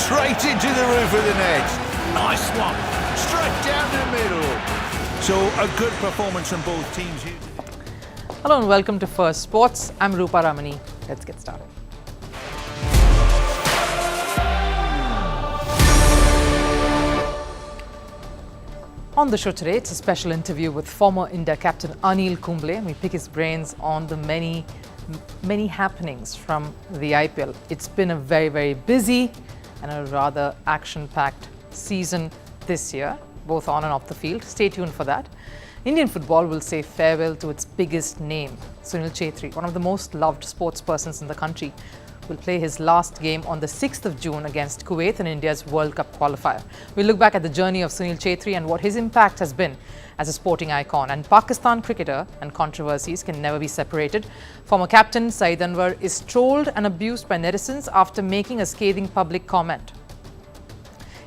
straight into the roof of the net. Nice one. Straight down the middle. So a good performance from both teams here. Hello and welcome to First Sports. I'm Rupha Ramani. Let's get started. On the show today, it's a special interview with former India captain Anil Kumble, and we pick his brains on the many happenings from the IPL. It's been a very busy and a rather action-packed season this year, both on and off the field. Stay tuned for that. Indian football will say farewell to its biggest name. Sunil Chhetri, one of the most loved sportspersons in the country, will play his last game on the 6th of June against Kuwait in India's World Cup qualifier. We'll look back at the journey of Sunil Chhetri and what his impact has been as a sporting icon. And Pakistan cricketer and controversies can never be separated. Former captain Saeed Anwar is trolled and abused by netizens after making a scathing public comment.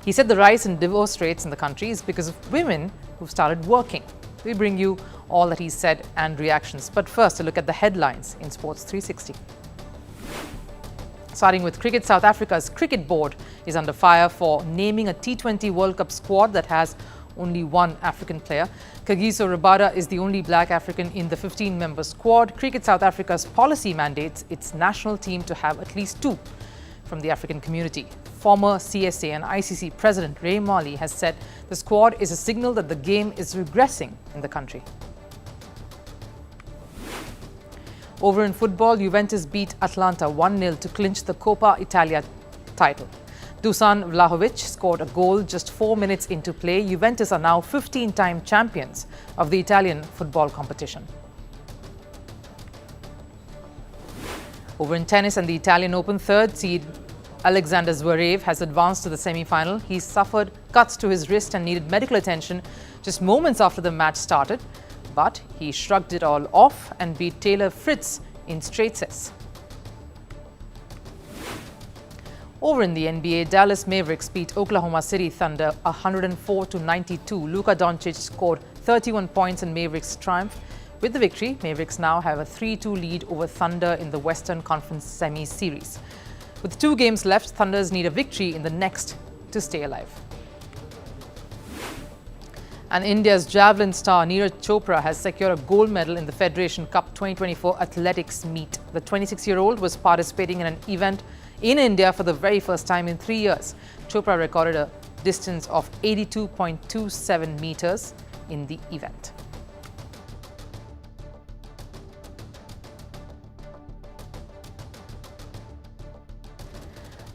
He said the rise in divorce rates in the country is because of women who've started working. We bring you all that he said and reactions. But first, a look at the headlines in Sports 360. Starting with cricket, South Africa's cricket board is under fire for naming a T20 World Cup squad that has only one African player. Kagiso Rabada is the only black African in the 15-member squad. Cricket South Africa's policy mandates its national team to have at least two from the African community. Former CSA and ICC President Ray Mali has said the squad is a signal that the game is regressing in the country. Over in football, Juventus beat Atalanta 1-0 to clinch the Coppa Italia title. Dusan Vlahovic scored a goal just 4 minutes into play. Juventus are now 15-time champions of the Italian football competition. Over in tennis and the Italian Open, third seed Alexander Zverev has advanced to the semi-final. He suffered cuts to his wrist and needed medical attention just moments after the match started. But he shrugged it all off and beat Taylor Fritz in straight sets. Over in the NBA, Dallas Mavericks beat Oklahoma City Thunder 104-92. Luka Doncic scored 31 points in Mavericks' triumph. With the victory, Mavericks now have a 3-2 lead over Thunder in the Western Conference Semi-Series. With 2 games left, Thunders need a victory in the next to stay alive. And India's javelin star Neeraj Chopra has secured a gold medal in the Federation Cup 2024 athletics meet. The 26-year-old was participating in an event in India for the very first time in 3 years. Chopra recorded a distance of 82.27 meters in the event.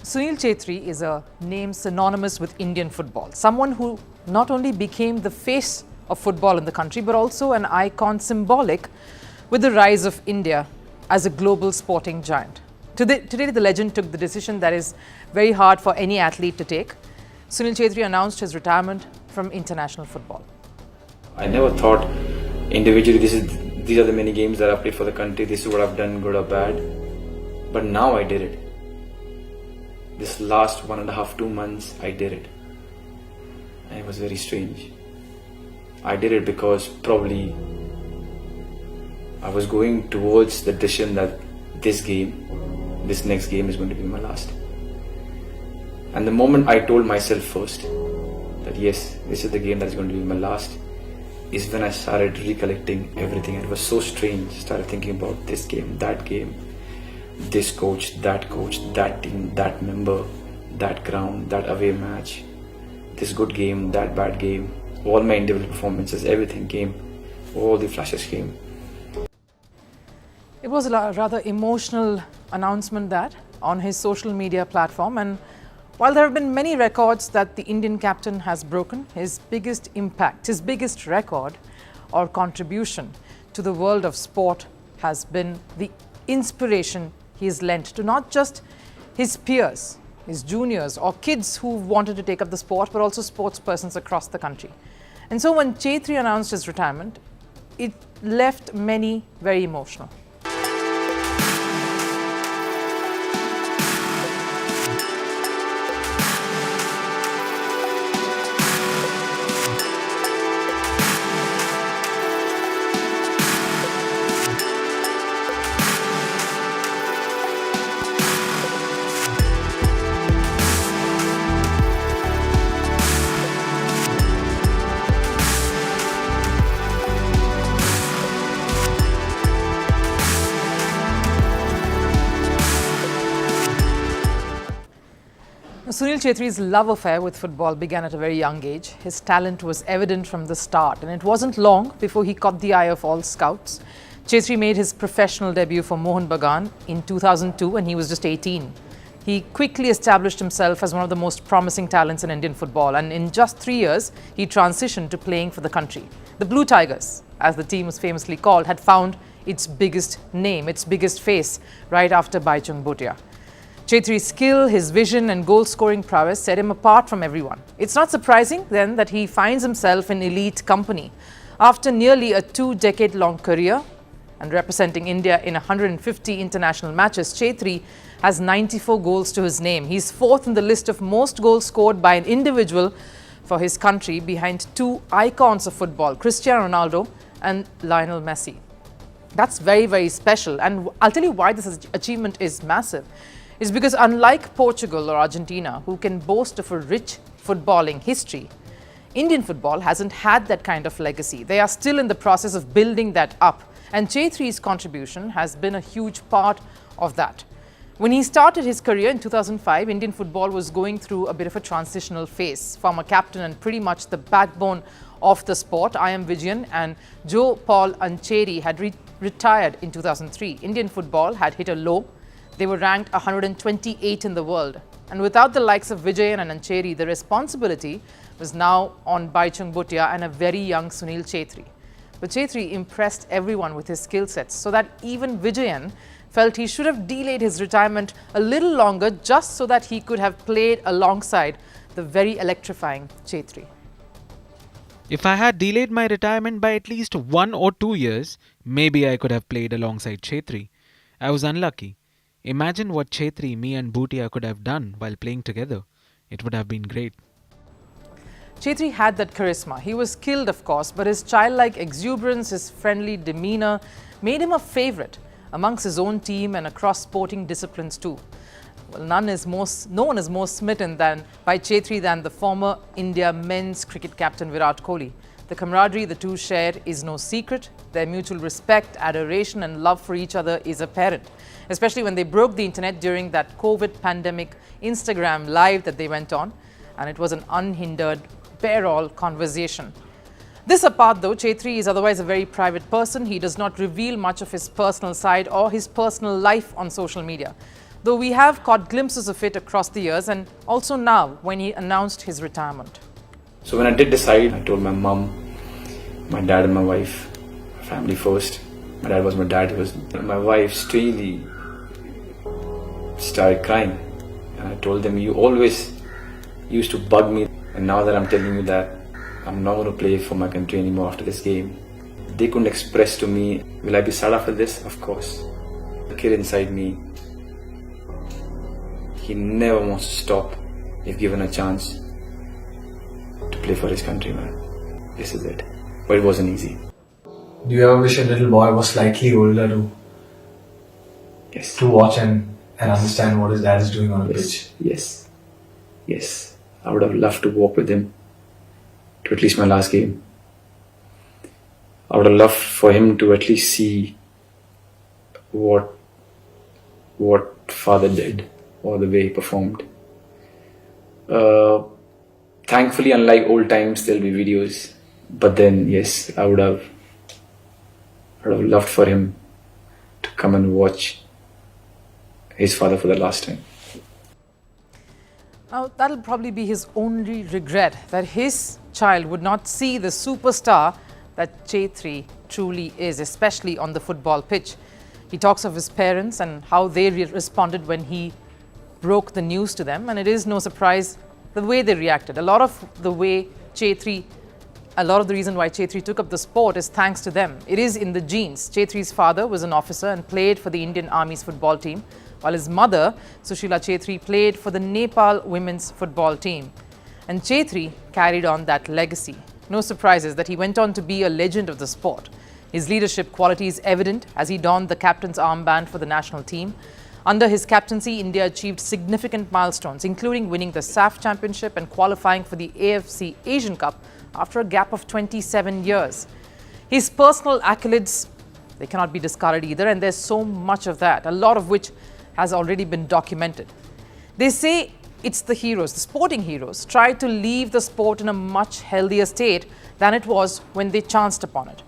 Sunil Chhetri is a name synonymous with Indian football. Someone who not only became the face of football in the country, but also an icon symbolic with the rise of India as a global sporting giant. Today, the legend took the decision that is very hard for any athlete to take. Sunil Chhetri announced his retirement from international football. I never thought individually these are the many games that I've played for the country, this is what I've done, good or bad. But now I did it. This last 1.5-2 months, I did it. And it was very strange. I did it because probably I was going towards the decision that this next game is going to be my last. And the moment I told myself first that yes, this is the game that is going to be my last, is when I started recollecting everything. And it was so strange. Started thinking about this game, this coach, that team, that member, that ground, that away match, this good game, that bad game, all my individual performances, everything came, all the flashes came. It was a rather emotional announcement that on his social media platform, and while there have been many records that the Indian captain has broken, his biggest impact, his biggest record or contribution to the world of sport has been the inspiration he has lent to not just his peers, his juniors or kids who wanted to take up the sport, but also sports persons across the country. And so when Chhetri announced his retirement, it left many very emotional. Sunil Chhetri's love affair with football began at a very young age. His talent was evident from the start, and it wasn't long before he caught the eye of all scouts. Chhetri made his professional debut for Mohun Bagan in 2002 when he was just 18. He quickly established himself as one of the most promising talents in Indian football, and in just 3 years, he transitioned to playing for the country. The Blue Tigers, as the team was famously called, had found its biggest name, its biggest face, right after Baichung Bhutia. Chhetri's skill, his vision and goal-scoring prowess set him apart from everyone. It's not surprising then that he finds himself in elite company. After nearly a 2-decade-long career and representing India in 150 international matches, Chhetri has 94 goals to his name. He's fourth in the list of most goals scored by an individual for his country, behind two icons of football, Cristiano Ronaldo and Lionel Messi. That's very, very special, and I'll tell you why this achievement is massive. It's because unlike Portugal or Argentina, who can boast of a rich footballing history, Indian football hasn't had that kind of legacy. They are still in the process of building that up, and Chhetri's contribution has been a huge part of that. When he started his career in 2005, Indian football was going through a bit of a transitional phase. Former captain and pretty much the backbone of the sport, I. M. Vijayan and Joe Paul Ancheri had retired in 2003. Indian football had hit a low. They were ranked 128 in the world. And without the likes of Vijayan and Ancheri, the responsibility was now on Baichung Bhutia and a very young Sunil Chhetri. But Chhetri impressed everyone with his skill sets, so that even Vijayan felt he should have delayed his retirement a little longer just so that he could have played alongside the very electrifying Chhetri. If I had delayed my retirement by at least 1 or 2 years, maybe I could have played alongside Chhetri. I was unlucky. Imagine what Chhetri, me and Bhutia could have done while playing together. It would have been great. Chhetri had that charisma. He was skilled, of course, but his childlike exuberance, his friendly demeanor made him a favorite amongst his own team and across sporting disciplines too. Well, no one is more smitten by Chhetri than the former India men's cricket captain Virat Kohli. The camaraderie the two shared is no secret. Their mutual respect, adoration and love for each other is apparent, especially when they broke the internet during that COVID pandemic Instagram live that they went on, and it was an unhindered, bare-all conversation. This apart though, Chhetri is otherwise a very private person. He does not reveal much of his personal side or his personal life on social media, though we have caught glimpses of it across the years and also now when he announced his retirement. So when I did decide, I told my mum, my dad and my wife, family first. My dad was my dad, my wife really started crying. And I told them, you always used to bug me, and now that I'm telling you that I'm not going to play for my country anymore after this game, they couldn't express to me, will I be sad after this? Of course. The kid inside me, he never wants to stop if given a chance to play for his country, man. This is it. But it wasn't easy. Do you ever wish a little boy was slightly older Yes. to watch and understand what his dad is doing on a pitch? Yes. I would have loved to walk with him to at least my last game. I would have loved for him to at least see what father did or the way he performed. Thankfully, unlike old times, there'll be videos. But then, yes, I would have loved for him to come and watch his father for the last time. Now, that'll probably be his only regret, that his child would not see the superstar that Chhetri truly is, especially on the football pitch. He talks of his parents and how they responded when he broke the news to them, and it is no surprise the way they reacted. A lot of the reason why Chhetri took up the sport is thanks to them. It is in the genes. Chhetri's father was an officer and played for the Indian Army's football team, while his mother, Sushila Chhetri, played for the Nepal women's football team. And Chhetri carried on that legacy. No surprises that he went on to be a legend of the sport. His leadership quality is evident as he donned the captain's armband for the national team. Under his captaincy, India achieved significant milestones, including winning the SAF Championship and qualifying for the AFC Asian Cup after a gap of 27 years. His personal accolades, they cannot be discarded either, and there's so much of that, a lot of which has already been documented. They say it's the heroes, the sporting heroes, try to leave the sport in a much healthier state than it was when they chanced upon it.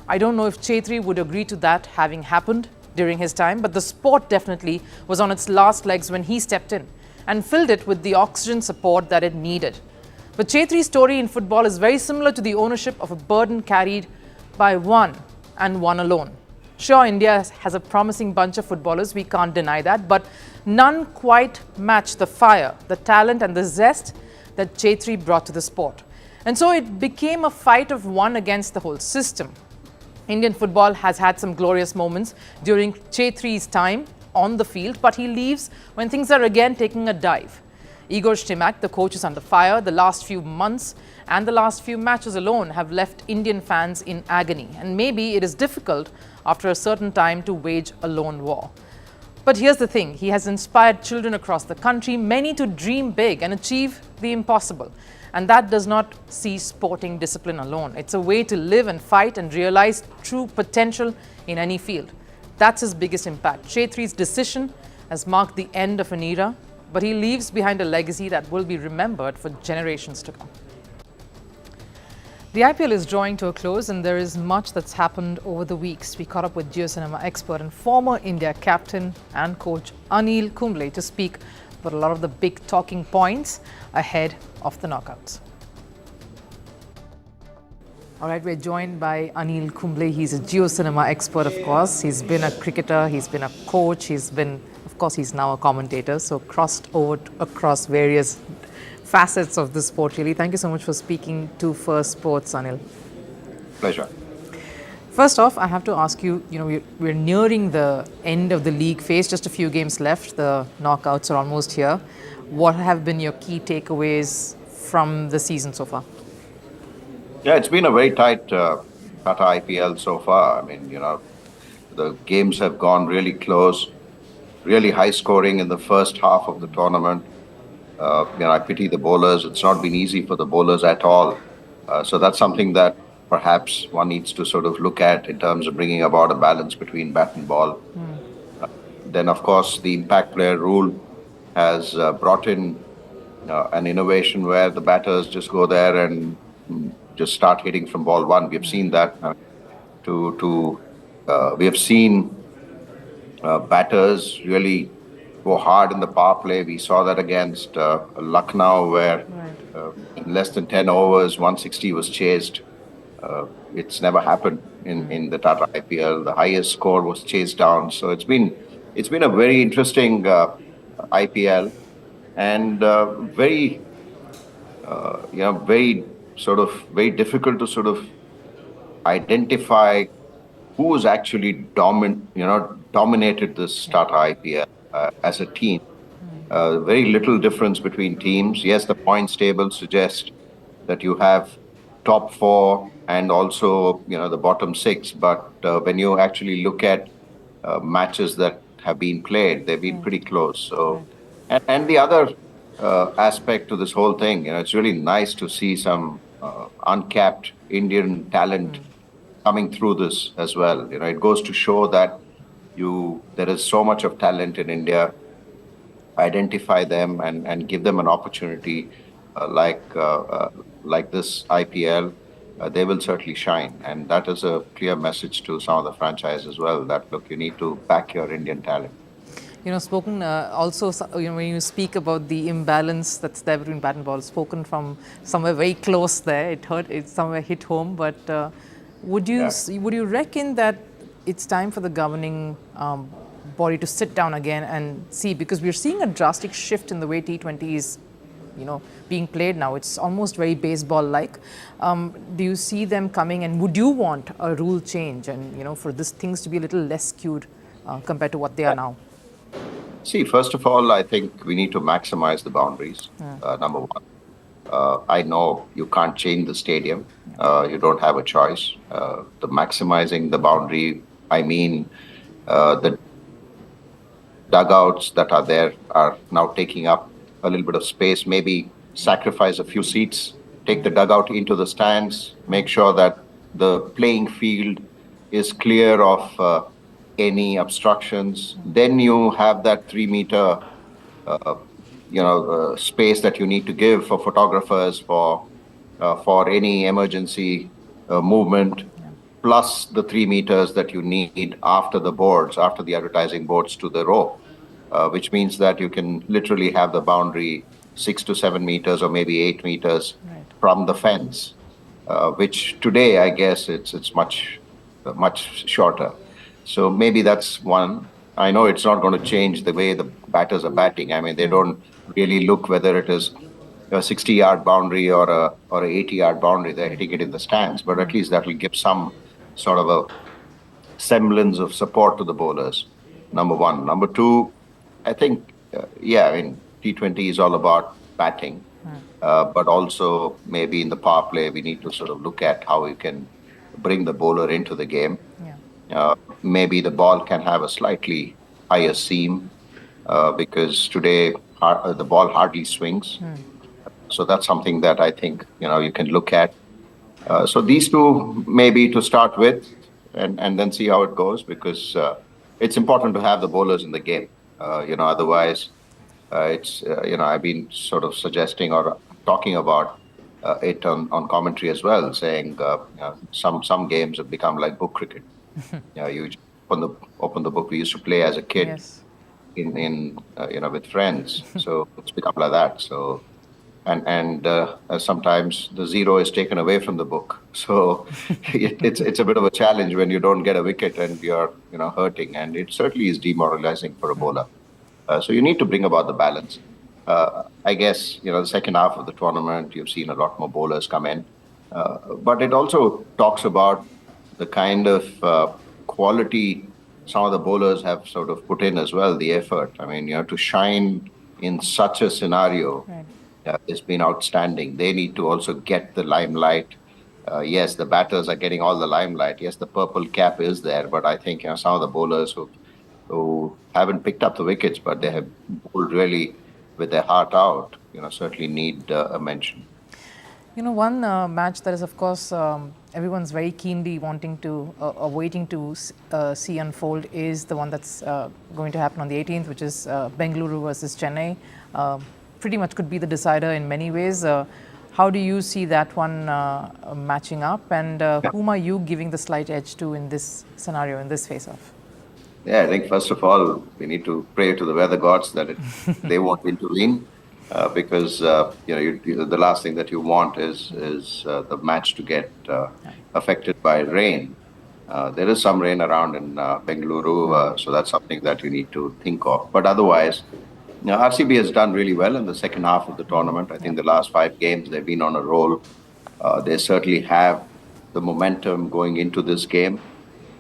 I don't know if Chhetri would agree to that having happened during his time, but the sport definitely was on its last legs when he stepped in and filled it with the oxygen support that it needed. But Chhetri's story in football is very similar to the ownership of a burden carried by one and one alone. Sure, India has a promising bunch of footballers, we can't deny that, but none quite match the fire, the talent and the zest that Chhetri brought to the sport. And so it became a fight of one against the whole system. Indian football has had some glorious moments during Chhetri's time on the field, but he leaves when things are again taking a dive. Igor Stimac, the coach, is under fire. The last few months and the last few matches alone have left Indian fans in agony. And maybe it is difficult after a certain time to wage a lone war. But here's the thing, he has inspired children across the country, many to dream big and achieve the impossible. And that does not see sporting discipline alone. It's a way to live and fight and realize true potential in any field. That's his biggest impact. Chhetri's decision has marked the end of an era, but he leaves behind a legacy that will be remembered for generations to come. The IPL is drawing to a close and there is much that's happened over the weeks. We caught up with JioCinema expert and former India captain and coach Anil Kumble to speak about a lot of the big talking points ahead of the knockouts. All right, we're joined by Anil Kumble. He's a JioCinema expert, of course. He's been a cricketer, he's been a coach, he's now a commentator, so crossed over across various facets of the sport, really. Thank you so much for speaking to Firstpost, Anil. Pleasure. First off, I have to ask you, we're nearing the end of the league phase, just a few games left. The knockouts are almost here. What have been your key takeaways from the season so far? Yeah, it's been a very tight Tata IPL so far. I mean, the games have gone really close, really high scoring in the first half of the tournament. I pity the bowlers. It's not been easy for the bowlers at all. So that's something that perhaps one needs to sort of look at in terms of bringing about a balance between bat and ball. Then, of course, the impact player rule has brought in an innovation where the batters just go there and just start hitting from ball one. We have seen that. We have seen batters really go hard in the power play. We saw that against Lucknow, where in less than 10 overs, 160 was chased. It's never happened in the Tata IPL. The highest score was chased down. So it's been a very interesting IPL and very difficult to sort of identify who's actually dominated this Tata IPL as a team. Very little difference between teams. Yes, the points table suggests that you have top four and also the bottom six, but when you actually look at matches that have been played, they've been pretty close. So, and the other aspect to this whole thing, it's really nice to see some uncapped Indian talent coming through this as well. It goes to show that there is so much of talent in India. Identify them and give them an opportunity like this IPL. They will certainly shine, and that is a clear message to some of the franchise as well. That look, you need to back your Indian talent. Spoken also, when you speak about the imbalance that's there between bat and ball, spoken from somewhere very close there. It somewhere hit home. But would you reckon that it's time for the governing body to sit down again and see, because we're seeing a drastic shift in the way T20 is, being played now. It's almost very baseball-like. Do you see them coming, and would you want a rule change and, for these things to be a little less skewed compared to what they are now? See, first of all, I think we need to maximize the boundaries, number one. I know you can't change the stadium. You don't have a choice. The maximizing the boundary, I mean, the dugouts that are there are now taking up a little bit of space. Maybe sacrifice a few seats, take the dugout into the stands, make sure that the playing field is clear of any obstructions. Then you have that 3 meter space that you need to give for photographers for any emergency movement, plus the 3 meters that you need after the advertising boards to the rope, which means that you can literally have the boundary 6 to 7 meters or maybe 8 meters from the fence, which today I guess it's much shorter. So maybe that's one. I know it's not going to change the way the batters are batting. I mean, they don't really look whether it is a 60-yard boundary or a 80-yard boundary. They're hitting it in the stands, but at least that will give some sort of a semblance of support to the bowlers. Number one. Number two, I think, T20 is all about batting, but also maybe in the power play, we need to sort of look at how we can bring the bowler into the game. Maybe the ball can have a slightly higher seam because today the ball hardly swings. So that's something that I think, you can look at. So these two maybe to start with and then see how it goes, because it's important to have the bowlers in the game. Otherwise I've been sort of suggesting or talking about it on commentary as well, saying some games have become like book cricket. You open the book we used to play as a kid. Yes. in with friends. So it's become like that. So and sometimes the zero is taken away from the book. So it's a bit of a challenge when you don't get a wicket and you're hurting, and it certainly is demoralizing for a bowler. So you need to bring about the balance. I guess the second half of the tournament you've seen a lot more bowlers come in, but it also talks about the kind of quality some of the bowlers have sort of put in as well, the effort. I mean, to shine in such a scenario has been outstanding. They need to also get the limelight. Yes, the batters are getting all the limelight. Yes, the purple cap is there, but I think some of the bowlers who haven't picked up the wickets, but they have bowled really with their heart out, certainly need a mention. One match that is, of course, everyone's very keenly waiting to see unfold is the one that's going to happen on the 18th, which is Bengaluru versus Chennai. Pretty much could be the decider in many ways. How do you see that one matching up, and whom are you giving the slight edge to in this scenario, in this face-off? Yeah, I think first of all, we need to pray to the weather gods that they won't intervene. Because the last thing that you want is the match to get affected by rain. There is some rain around in Bengaluru, so that's something that you need to think of. But otherwise, RCB has done really well in the second half of the tournament. I think the last 5 games they've been on a roll. They certainly have the momentum going into this game.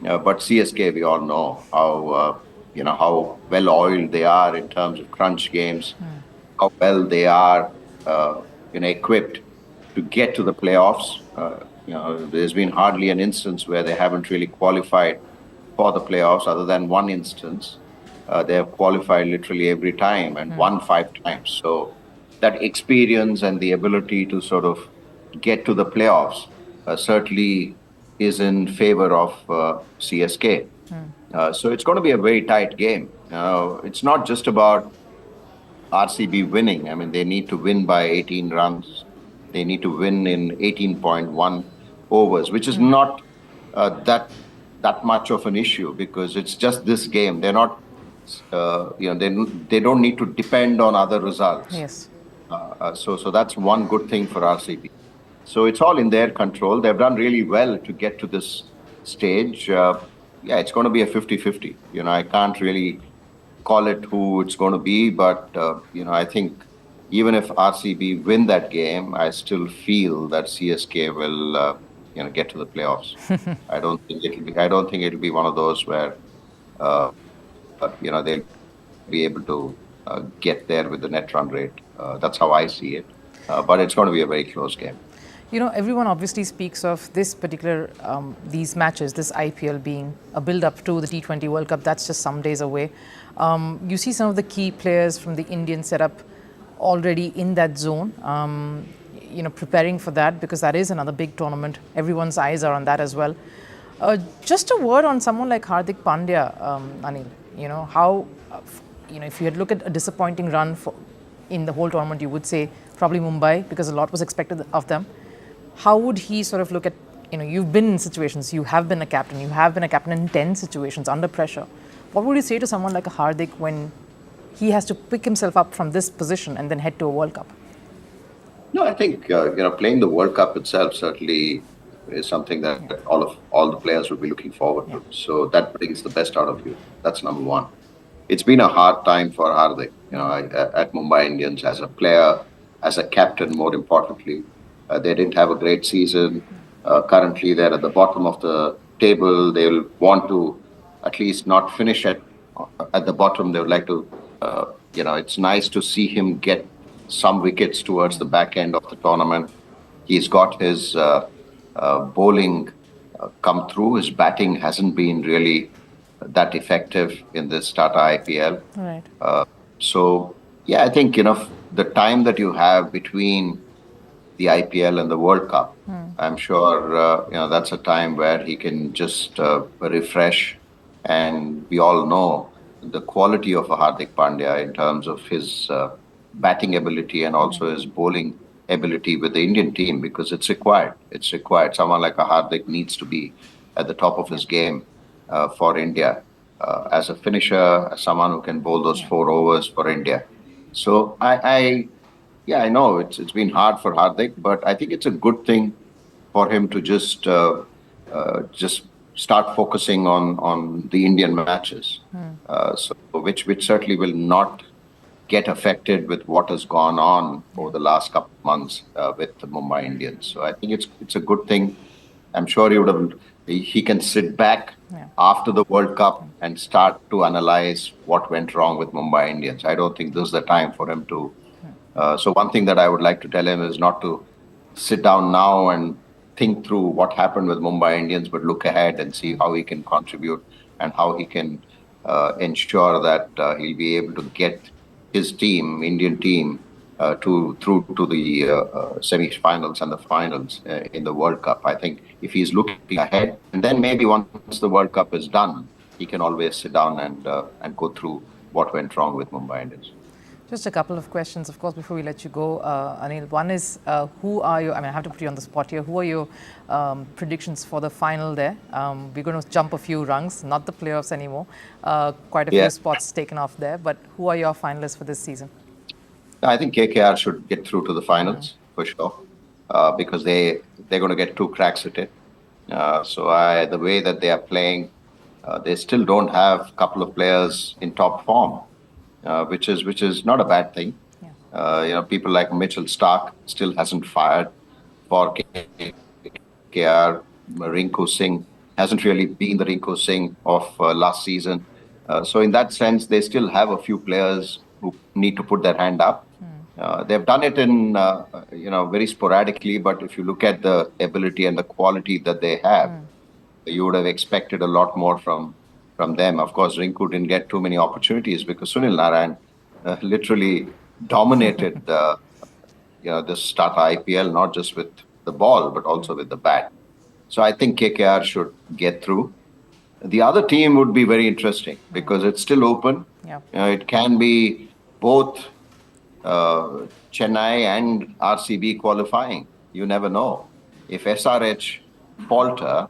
But CSK, we all know how well oiled they are in terms of crunch games. How well they are equipped to get to the playoffs. There's been hardly an instance where they haven't really qualified for the playoffs, other than one instance. They have qualified literally every time and won 5 times. So that experience and the ability to sort of get to the playoffs certainly is in favor of CSK. So it's going to be a very tight game. It's not just about RCB winning. I mean, they need to win by 18 runs. They need to win in 18.1 overs, which is not that much of an issue, because it's just this game. They're not, they don't need to depend on other results. Yes. So that's one good thing for RCB. So it's all in their control. They've done really well to get to this stage. It's going to be a 50-50. I can't really call it who it's going to be, but I think even if RCB win that game, I still feel that CSK will get to the playoffs. I don't think it'll be one of those where they'll be able to get there with the net run rate. That's how I see it. But it's going to be a very close game. Everyone obviously speaks of this particular, these matches, this IPL being a build-up to the T20 World Cup. That's just some days away. You see some of the key players from the Indian setup already in that zone, preparing for that, because that is another big tournament. Everyone's eyes are on that as well. Just a word on someone like Hardik Pandya, Anil. How, if you had looked at a disappointing run in the whole tournament, you would say probably Mumbai, because a lot was expected of them. How would he sort of look at, you've been in situations, you have been a captain in 10 situations under pressure. What would you say to someone like a Hardik when he has to pick himself up from this position and then head to a World Cup? No, I think playing the World Cup itself certainly is something that all the players would be looking forward to. So that brings the best out of you. That's number one. It's been a hard time for Hardik, at Mumbai Indians as a player, as a captain. More importantly, they didn't have a great season. Currently, they're at the bottom of the table. They'll want to at least not finish at the bottom. They would like to. It's nice to see him get some wickets towards the back end of the tournament. He's got his bowling come through. His batting hasn't been really that effective in this Tata IPL. Right. I think, the time that you have between the IPL and the World Cup, I'm sure, that's a time where he can just refresh. And we all know the quality of a Hardik Pandya in terms of his batting ability and also his bowling ability with the Indian team, because it's required. It's required. Someone like a Hardik needs to be at the top of his game for India as a finisher, as someone who can bowl those 4 overs for India. So I know it's been hard for Hardik, but I think it's a good thing for him to just start focusing on the Indian matches, which certainly will not get affected with what has gone on over the last couple of months with the Mumbai Indians. So I think it's a good thing. I'm sure he can sit back after the World Cup and start to analyze what went wrong with Mumbai Indians. I don't think this is the time for him to. So one thing that I would like to tell him is not to sit down now and think through what happened with Mumbai Indians, but look ahead and see how he can contribute and how he can ensure that he'll be able to get his team, Indian team, through to the semi-finals and the finals in the World Cup. I think if he's looking ahead, and then maybe once the World Cup is done, he can always sit down and go through what went wrong with Mumbai Indians. Just a couple of questions, of course, before we let you go, Anil. One is, who are your, I have to put you on the spot here, who are your predictions for the final there? We're going to jump a few rungs, not the playoffs anymore. Quite a few spots taken off there, but who are your finalists for this season? I think KKR should get through to the finals, for sure, because they're going to get 2 cracks at it. The way that they are playing, they still don't have a couple of players in top form. Which is not a bad thing. People like Mitchell Stark still hasn't fired for KKR. Rinku Singh hasn't really been the Rinku Singh of last season. So in that sense, they still have a few players who need to put their hand up. They've done it in very sporadically, but if you look at the ability and the quality that they have, you would have expected a lot more from them. Of course, Rinku didn't get too many opportunities because Sunil Narayan literally dominated this Tata IPL, not just with the ball, but also with the bat. So I think KKR should get through. The other team would be very interesting because it's still open. It can be both Chennai and RCB qualifying. You never know. If SRH falter,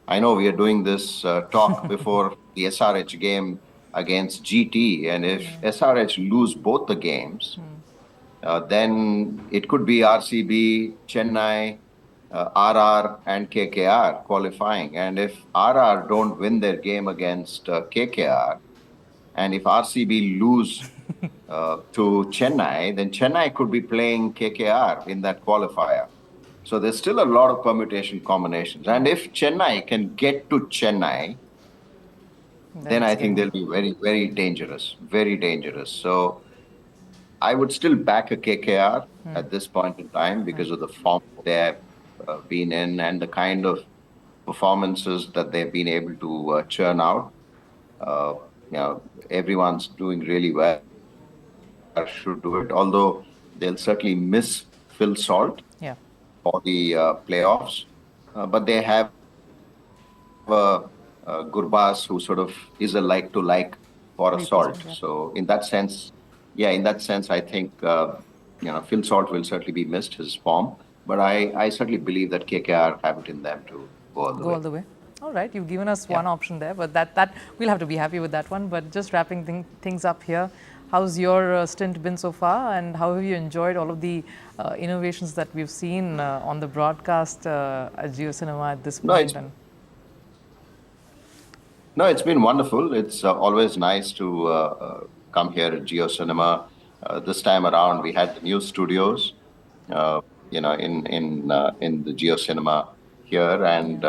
I know we are doing this talk before the SRH game against GT, and if SRH lose both the games, then it could be RCB, Chennai, RR and KKR qualifying. And if RR don't win their game against KKR, and if RCB lose to Chennai, then Chennai could be playing KKR in that qualifier. So there's still a lot of permutation combinations. And if Chennai can get to Chennai, then I think they'll be very, very dangerous. Very dangerous. So I would still back a KKR at this point in time because of the form they have been in and the kind of performances that they've been able to churn out. Everyone's doing really well. Should do it, although they'll certainly miss Phil Salt for the playoffs. But they have Gurbaz, who sort of is a like-to-like for a Salt. So in that sense, yeah, in that sense, I think Phil Salt will certainly be missed, his form. But I certainly believe that KKR have it in them to go all the way. All the way. All right, you've given us one option there, but that we'll have to be happy with that one. But just wrapping things up here, how's your stint been so far, and how have you enjoyed all of the innovations that we've seen on the broadcast at JioCinema at this point? No, it's been wonderful. It's always nice to come here at JioCinema. This time around, we had the new studios, in the JioCinema here, and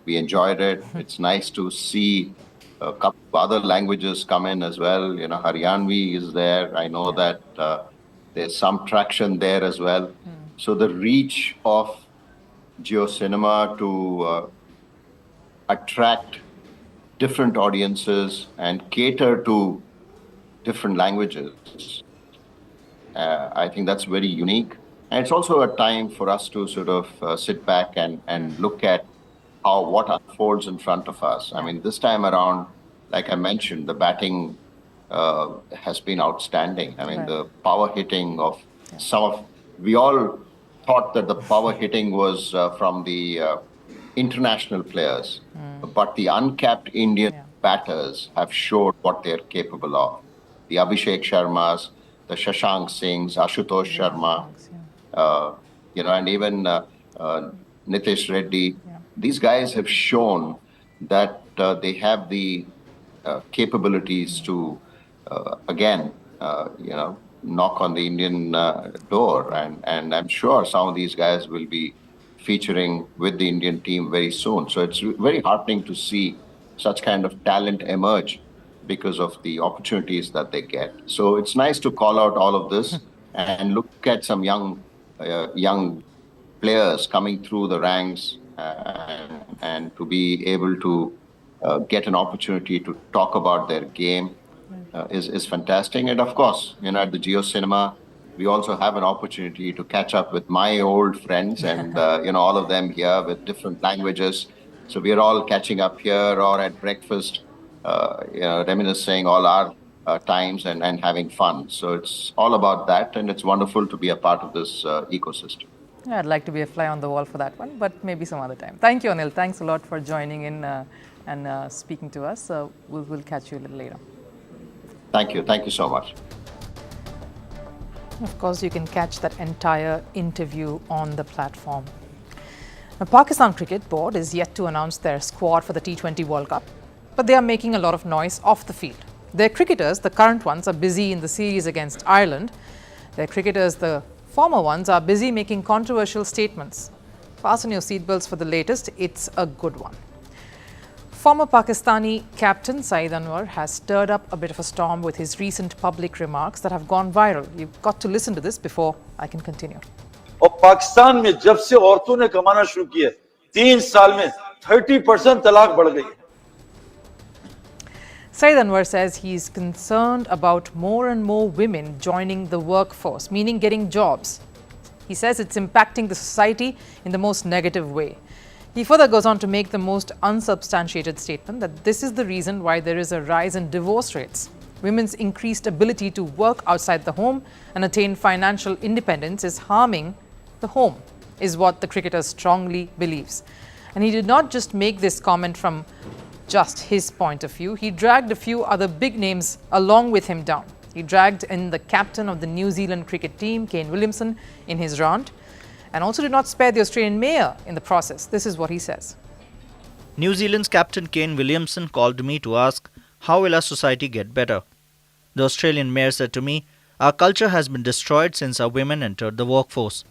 we enjoyed it. It's nice to see a couple of other languages come in as well. Haryanvi is there. I know that there's some traction there as well. So the reach of JioCinema to attract different audiences and cater to different languages, I think that's very unique. And it's also a time for us to sort of sit back and look at what unfolds in front of us. I mean, this time around, like I mentioned, the batting has been outstanding. I mean, the power hitting of we all thought that the power hitting was from the international players, but the uncapped Indian batters have showed what they're capable of. The Abhishek Sharmas, the Shashank Singhs, Ashutosh Sharma, and even Nitish Reddy. These guys have shown that they have the capabilities to, knock on the Indian door. And I'm sure some of these guys will be featuring with the Indian team very soon. So it's very heartening to see such kind of talent emerge because of the opportunities that they get. So it's nice to call out all of this and look at some young players coming through the ranks and to be able to get an opportunity to talk about their game is fantastic. And of course, at the JioCinema, we also have an opportunity to catch up with my old friends and, all of them here with different languages. So we are all catching up here or at breakfast, reminiscing all our times and having fun. So it's all about that, and it's wonderful to be a part of this ecosystem. Yeah, I'd like to be a fly on the wall for that one, but maybe some other time. Thank you, Anil. Thanks a lot for joining in and speaking to us. We'll catch you a little later. Thank you. Thank you so much. Of course, you can catch that entire interview on the platform. The Pakistan Cricket Board is yet to announce their squad for the T20 World Cup, but they are making a lot of noise off the field. Their cricketers, the current ones, are busy in the series against Ireland. Their cricketers, the former ones, are busy making controversial statements. Fasten your seatbelts for the latest. It's a good one. Former Pakistani captain Saeed Anwar has stirred up a bit of a storm with his recent public remarks that have gone viral. You've got to listen to this before I can continue. और पाकिस्तान में जब से औरतों ने कमाना शुरू किया 3 साल में 30% तलाक बढ़ गई. Saeed Anwar says he is concerned about more and more women joining the workforce, meaning getting jobs. He says it's impacting the society in the most negative way. He further goes on to make the most unsubstantiated statement that this is the reason why there is a rise in divorce rates. Women's increased ability to work outside the home and attain financial independence is harming the home, is what the cricketer strongly believes. And he did not just make this comment from just his point of view. He dragged a few other big names along with him down. He dragged in the captain of the New Zealand cricket team, Kane Williamson, in his rant, and also did not spare the Australian mayor in the process. This is what he says. New Zealand's captain Kane Williamson called me to ask, how will our society get better? The Australian mayor said to me, our culture has been destroyed since our women entered the workforce.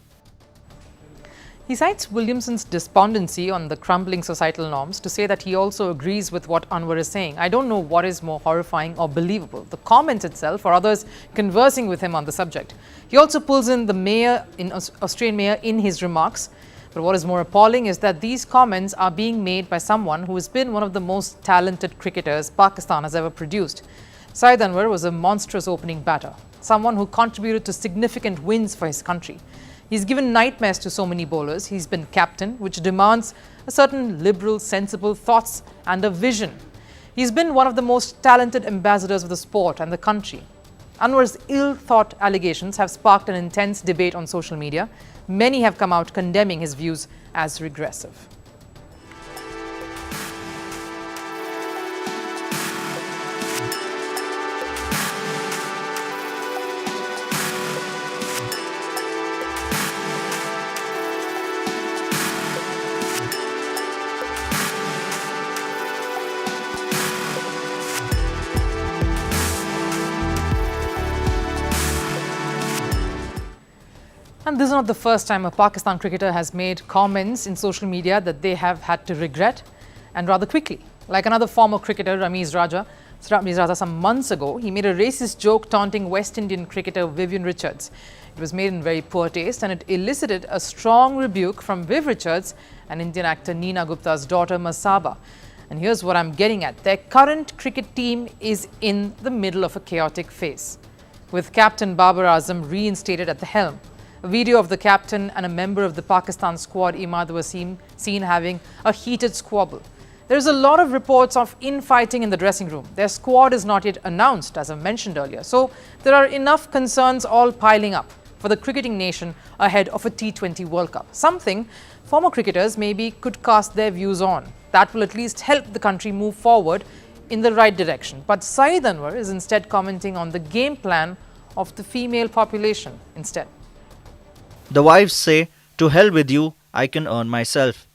He cites Williamson's despondency on the crumbling societal norms to say that he also agrees with what Anwar is saying. I don't know what is more horrifying or believable, the comment itself or others conversing with him on the subject. He also pulls in the Australian mayor in his remarks. But what is more appalling is that these comments are being made by someone who has been one of the most talented cricketers Pakistan has ever produced. Saeed Anwar was a monstrous opening batter, someone who contributed to significant wins for his country. He's given nightmares to so many bowlers. He's been captain, which demands a certain liberal, sensible thoughts and a vision. He's been one of the most talented ambassadors of the sport and the country. Anwar's ill-thought allegations have sparked an intense debate on social media. Many have come out condemning his views as regressive. And this is not the first time a Pakistan cricketer has made comments in social media that they have had to regret, and rather quickly. Like another former cricketer, Ramiz Raja, some months ago, he made a racist joke taunting West Indian cricketer Vivian Richards. It was made in very poor taste and it elicited a strong rebuke from Viv Richards and Indian actor Neena Gupta's daughter Masaba. And here's what I'm getting at. Their current cricket team is in the middle of a chaotic phase, with captain Babar Azam reinstated at the helm. A video of the captain and a member of the Pakistan squad, Imad, was seen having a heated squabble. There's a lot of reports of infighting in the dressing room. Their squad is not yet announced, as I mentioned earlier. So there are enough concerns all piling up for the cricketing nation ahead of a T20 World Cup. Something former cricketers maybe could cast their views on. That will at least help the country move forward in the right direction. But Saeed Anwar is instead commenting on the game plan of the female population instead. The wives say, "To hell with you, I can earn myself.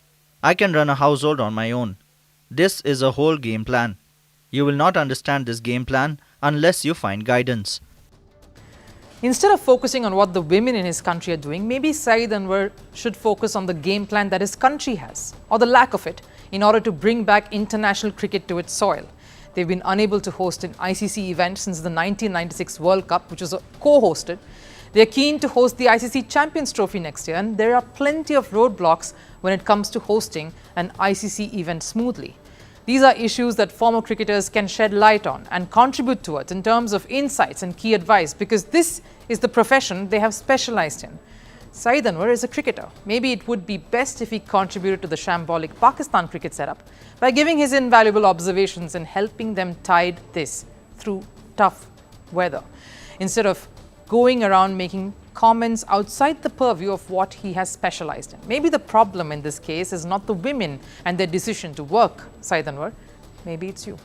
I can run a household on my own. This is a whole game plan. You will not understand this game plan unless you find guidance." Instead of focusing on what the women in his country are doing, maybe Saeed Anwar should focus on the game plan that his country has, or the lack of it, in order to bring back international cricket to its soil. They've been unable to host an ICC event since the 1996 World Cup, which was co-hosted. They are keen to host the ICC Champions Trophy next year, and there are plenty of roadblocks when it comes to hosting an ICC event smoothly. These are issues that former cricketers can shed light on and contribute towards in terms of insights and key advice, because this is the profession they have specialized in. Saeed Anwar is a cricketer. Maybe it would be best if he contributed to the shambolic Pakistan cricket setup by giving his invaluable observations and helping them tide this through tough weather, instead of going around making comments outside the purview of what he has specialized in. Maybe the problem in this case is not the women and their decision to work, Saeed Anwar. Maybe it's you.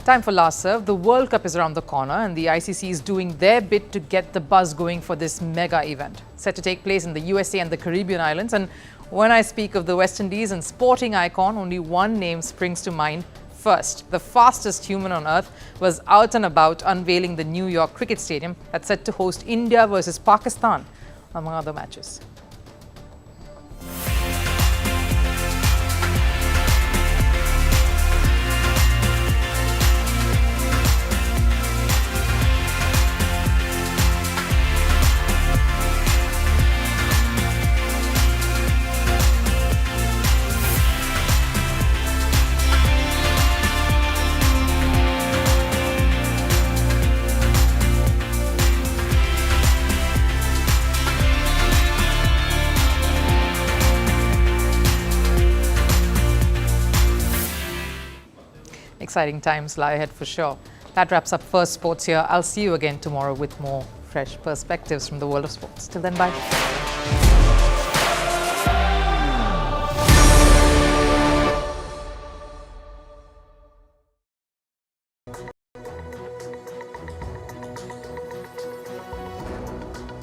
Time for last serve. The World Cup is around the corner and the ICC is doing their bit to get the buzz going for this mega event, set to take place in the USA and the Caribbean islands. And when I speak of the West Indies and sporting icon, only one name springs to mind first. The fastest human on earth was out and about unveiling the New York Cricket Stadium that's set to host India versus Pakistan, among other matches. Exciting times lie ahead for sure. That wraps up First Sports here. I'll see you again tomorrow with more fresh perspectives from the world of sports. Till then, bye.